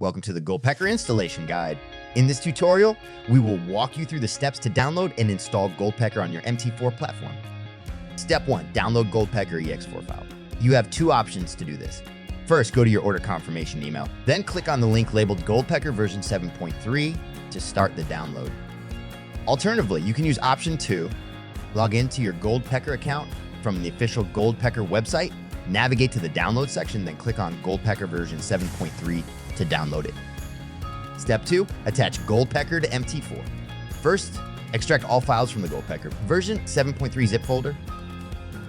Welcome to the Pecker installation guide. In this tutorial, we will walk you through the steps to download and install Pecker on your MT4 platform. Step 1, download Pecker ex4 file. You have two options to do this. First, go to your order confirmation email, then click on the link labeled Pecker version 7.3 to start the download. Alternatively, you can use option 2, log into your Pecker account from the official Pecker website, navigate to the download section, then click on Pecker version 7.3 to download it. Step 2, attach Pecker to MT4. First, extract all files from the Pecker version 7.3 zip folder.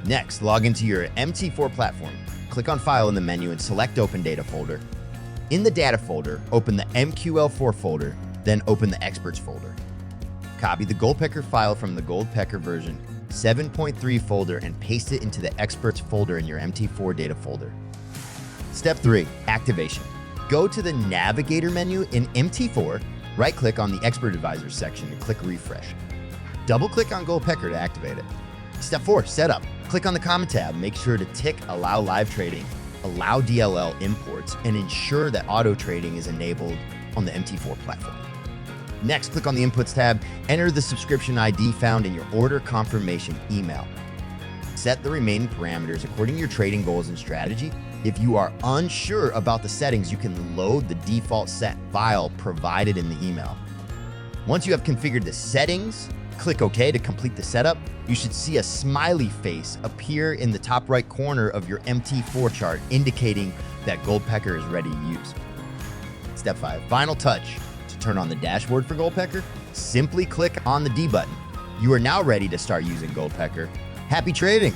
Next, log into your MT4 platform. Click on File in the menu and select Open Data folder. In the Data folder, open the MQL4 folder, then open the Experts folder. Copy the Pecker file from the Pecker version 7.3 folder and paste it into the Experts folder in your MT4 data folder. Step 3, activation. Go to the Navigator menu in MT4, right-click on the Expert Advisors section and click Refresh. Double-click on Pecker to activate it. Step 4, setup. Click on the Comment tab, make sure to tick Allow Live Trading, allow DLL imports, and ensure that auto trading is enabled on the MT4 platform. Next, click on the Inputs tab, enter the subscription ID found in your order confirmation email. Set the remaining parameters according to your trading goals and strategy. If you are unsure about the settings, you can load the default set file provided in the email. Once you have configured the settings, click OK to complete the setup. You should see a smiley face appear in the top right corner of your MT4 chart, indicating that Pecker is ready to use. Step 5, final touch. To turn on the dashboard for Pecker, simply click on the D button. You are now ready to start using Pecker. Happy trading!